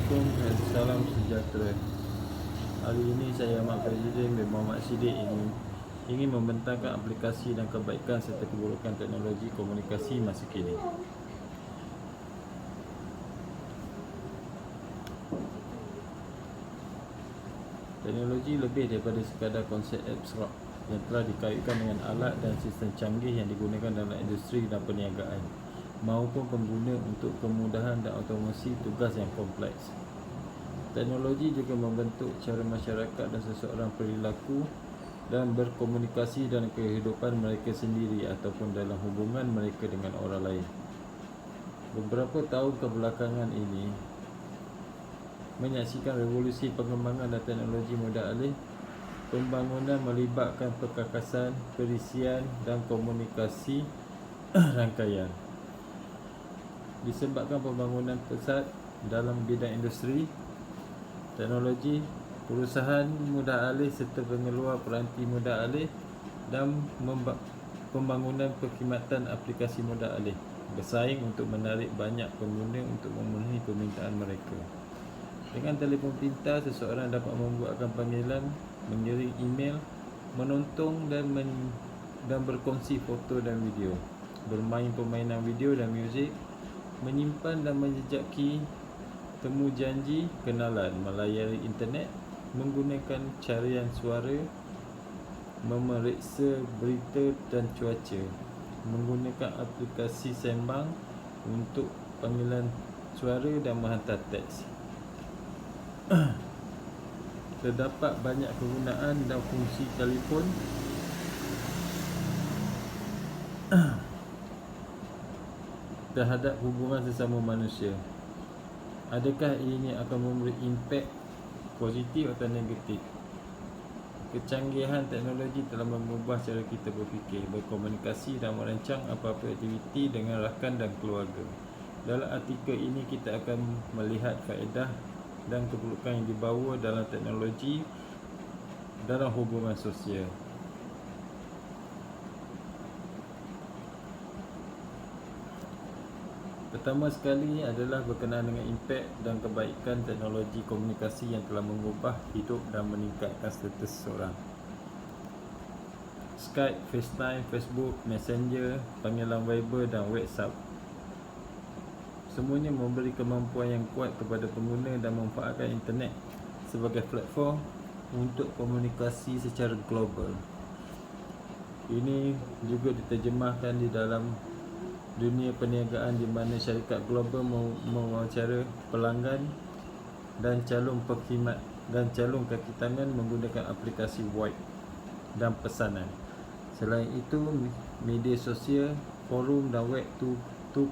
Assalamualaikum dan salam sejahtera. Hari ini saya Ahmad Presiden bin Muhammad Siddiq ingin membentangkan aplikasi dan kebaikan serta keburukan teknologi komunikasi masa kini. Teknologi lebih daripada sekadar konsep abstrak yang telah dikaitkan dengan alat dan sistem canggih yang digunakan dalam industri dan perniagaan maupun pengguna untuk kemudahan dan otomasi tugas yang kompleks. Teknologi juga membentuk cara masyarakat dan seseorang perilaku dan berkomunikasi dalam kehidupan mereka sendiri ataupun dalam hubungan mereka dengan orang lain. Beberapa tahun kebelakangan ini menyaksikan revolusi pengembangan dan teknologi mudah alih. Pembangunan melibatkan perkakasan, perisian dan komunikasi rangkaian. Disebabkan pembangunan pesat dalam bidang industri, teknologi, perusahaan mudah alih serta pengeluar peranti mudah alih dan pembangunan perkhidmatan aplikasi mudah alih bersaing untuk menarik banyak pengguna untuk memenuhi permintaan mereka. Dengan telefon pintar, seseorang dapat membuatkan panggilan, mengirim email, menonton dan berkongsi foto dan video, bermain permainan video dan muzik, menyimpan dan menjejaki temu janji kenalan melayari internet, menggunakan carian suara, memeriksa berita dan cuaca, menggunakan aplikasi sembang untuk panggilan suara dan menghantar teks. Terdapat banyak kegunaan dan fungsi telefon terhadap hubungan sesama manusia. Adakah ini akan memberi impak positif atau negatif? Kecanggihan teknologi telah mengubah cara kita berfikir, berkomunikasi dan merancang apa-apa aktiviti dengan rakan dan keluarga. Dalam artikel ini kita akan melihat faedah dan keburukan yang dibawa dalam teknologi dalam hubungan sosial. Pertama sekali adalah berkenaan dengan impak dan kebaikan teknologi komunikasi yang telah mengubah hidup dan meningkatkan status seseorang. Skype, FaceTime, Facebook, Messenger, panggilan Viber dan WhatsApp, semuanya memberi kemampuan yang kuat kepada pengguna dan memanfaatkan internet sebagai platform untuk komunikasi secara global. Ini juga diterjemahkan di dalam dunia perniagaan di mana syarikat global mewawancara pelanggan dan calon perkhidmat dan calon kaki tangan menggunakan aplikasi VoIP dan pesanan. Selain itu, media sosial, forum dan web 2.0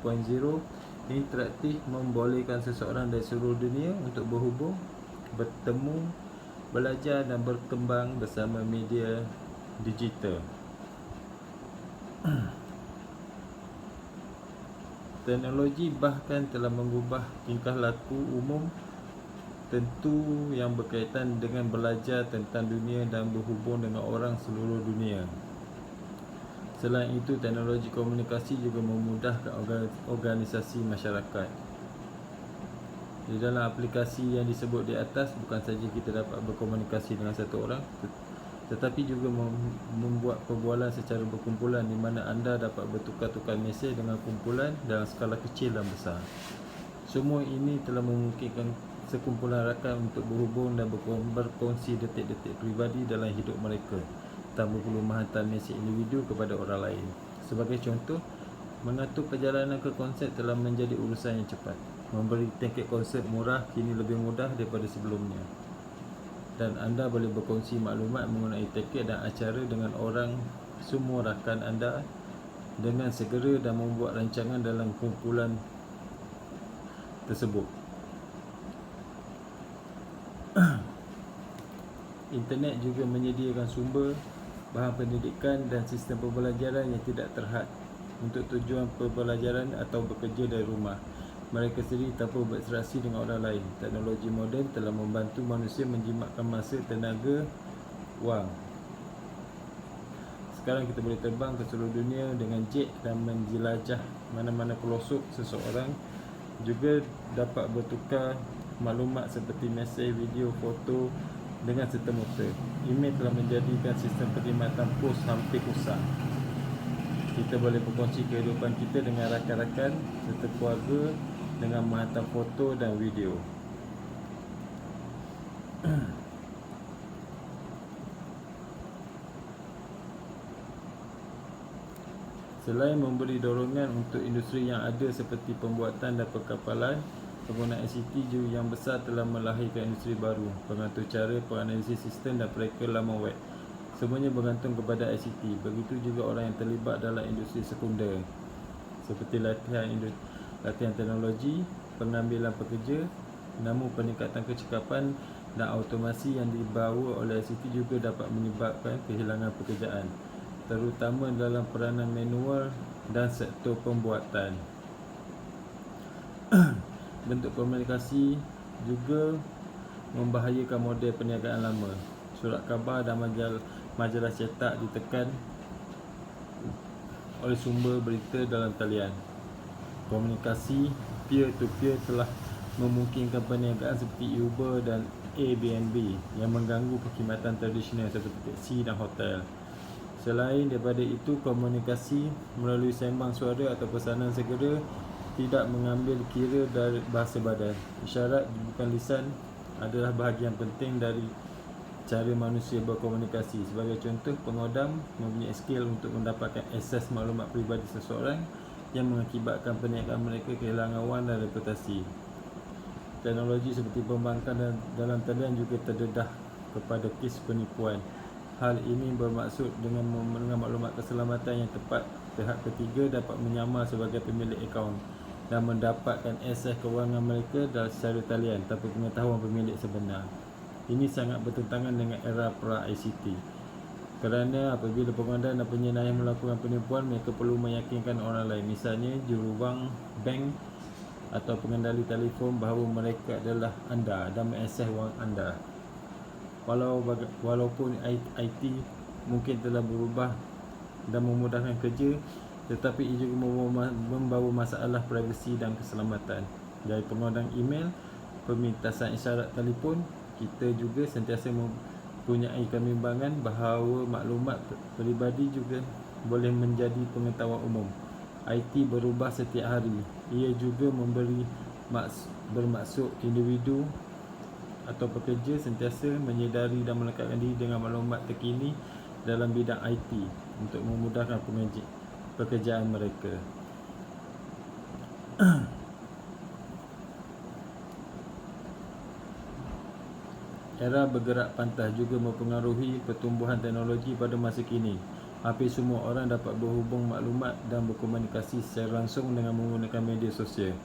interaktif membolehkan seseorang dari seluruh dunia untuk berhubung, bertemu, belajar dan berkembang bersama media digital. Teknologi bahkan telah mengubah tingkah laku umum tentu yang berkaitan dengan belajar tentang dunia dan berhubung dengan orang seluruh dunia. Selain itu, teknologi komunikasi juga memudahkan organisasi masyarakat. Di dalam aplikasi yang disebut di atas, bukan saja kita dapat berkomunikasi dengan satu orang, tetapi juga membuat perbualan secara berkumpulan di mana anda dapat bertukar-tukar mesej dengan kumpulan dalam skala kecil dan besar. Semua ini telah memungkinkan sekumpulan rakan untuk berhubung dan berkongsi detik-detik pribadi dalam hidup mereka tanpa perlu menghantar mesej individu kepada orang lain. Sebagai contoh, mengatur perjalanan ke konsert telah menjadi urusan yang cepat. Membeli tiket konsert murah kini lebih mudah daripada sebelumnya. Dan anda boleh berkongsi maklumat mengenai tiket dan acara dengan orang semua rakan anda dengan segera dan membuat rancangan dalam kumpulan tersebut. Internet juga menyediakan sumber bahan pendidikan dan sistem pembelajaran yang tidak terhad untuk tujuan pembelajaran atau bekerja dari rumah mereka sendiri tanpa berinteraksi dengan orang lain. Teknologi moden telah membantu manusia menjimatkan masa, tenaga, wang. Sekarang kita boleh terbang ke seluruh dunia dengan jet dan menjelajah mana-mana pelosok. Seseorang juga dapat bertukar maklumat seperti mesej, video, foto dengan serta-merta. Email telah menjadikan sistem perkhidmatan pos hampir usang. Kita boleh berkongsi kehidupan kita dengan rakan-rakan serta keluarga dengan menghantar foto dan video. Selain memberi dorongan untuk industri yang ada seperti pembuatan dan perkapalan, penggunaan ICT juga yang besar telah melahirkan industri baru, pengatur cara, penganalisis sistem dan pereka laman web. Semuanya bergantung kepada ICT. Begitu juga orang yang terlibat dalam industri sekunder seperti latihan teknologi, pengambilan pekerja. Namun peningkatan kecekapan dan automasi yang dibawa oleh ICT juga dapat menyebabkan kehilangan pekerjaan, terutama dalam peranan manual dan sektor pembuatan. Bentuk komunikasi juga membahayakan model perniagaan lama. Surat khabar dan majalah cetak ditekan oleh sumber berita dalam talian. Komunikasi peer-to-peer telah memungkinkan perniagaan seperti Uber dan Airbnb yang mengganggu perkhidmatan tradisional seperti taksi dan hotel. Selain daripada itu, komunikasi melalui sembang suara atau pesanan segera tidak mengambil kira dari bahasa badan. Isyarat bukan lisan adalah bahagian penting dari cara manusia berkomunikasi. Sebagai contoh, pengodam mempunyai skill untuk mendapatkan akses maklumat peribadi seseorang yang mengakibatkan perniagaan mereka kehilangan wang dan reputasi. Teknologi seperti perbankan dan dalam talian juga terdedah kepada kes penipuan. Hal ini bermaksud dengan maklumat keselamatan yang tepat, pihak ketiga dapat menyamar sebagai pemilik akaun dan mendapatkan akses kewangan mereka secara talian tanpa pengetahuan pemilik sebenar. Ini sangat bertentangan dengan era pra-ICT. Kerana apabila pengodam dan penyenayah melakukan penipuan, mereka perlu meyakinkan orang lain, misalnya jurubang bank atau pengendali telefon, bahawa mereka adalah anda dan mengakses wang anda. Walaupun IT mungkin telah berubah dan memudahkan kerja, tetapi ia juga membawa masalah privasi dan keselamatan. Dari pengodam email, pemintasan isyarat telefon, kita juga sentiasa mempunyai kebimbangan bahawa maklumat peribadi juga boleh menjadi pengetahuan umum. IT berubah setiap hari. Ia juga bermaksud individu atau pekerja sentiasa menyedari dan melekatkan diri dengan maklumat terkini dalam bidang IT untuk memudahkan pekerjaan mereka. Era bergerak pantas juga mempengaruhi pertumbuhan teknologi pada masa kini. Hampir semua orang dapat berhubung maklumat dan berkomunikasi secara langsung dengan menggunakan media sosial.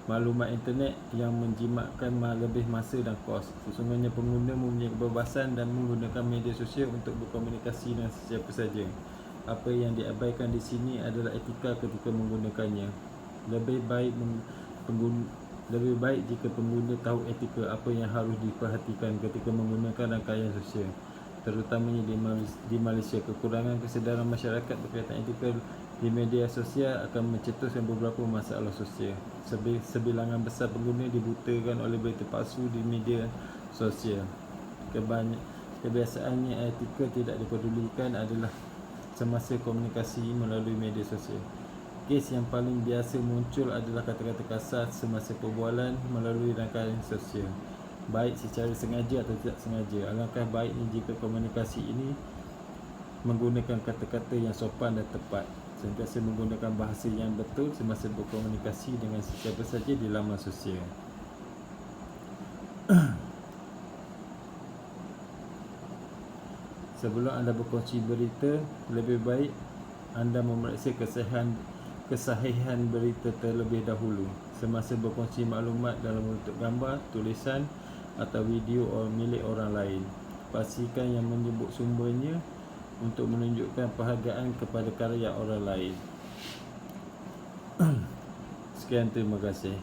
Maklumat internet yang menjimatkan lebih masa dan kos. Sesungguhnya pengguna mempunyai kebebasan dan menggunakan media sosial untuk berkomunikasi dengan sesiapa saja. Apa yang diabaikan di sini adalah etika ketika menggunakannya. Lebih baik jika pengguna tahu etika apa yang harus diperhatikan ketika menggunakan rangkaian sosial, terutamanya di Malaysia. Kekurangan kesedaran masyarakat berkaitan etika di media sosial akan mencetuskan beberapa masalah sosial. Sebilangan besar pengguna dibutakan oleh berita palsu di media sosial. Kebiasaannya etika tidak dipedulikan adalah semasa komunikasi melalui media sosial. Kes yang paling biasa muncul adalah kata-kata kasar semasa perbualan melalui rangkaian sosial, baik secara sengaja atau tidak sengaja. Alangkah baiknya jika komunikasi ini menggunakan kata-kata yang sopan dan tepat, sentiasa menggunakan bahasa yang betul semasa berkomunikasi dengan sesiapa saja di laman sosial. Sebelum anda berkongsi berita, lebih baik anda memeriksa kesahihan berita terlebih dahulu. Semasa berkongsi maklumat dalam bentuk gambar, tulisan atau video milik orang lain, pastikan yang menyebut sumbernya untuk menunjukkan penghargaan kepada karya orang lain. Sekian, terima kasih.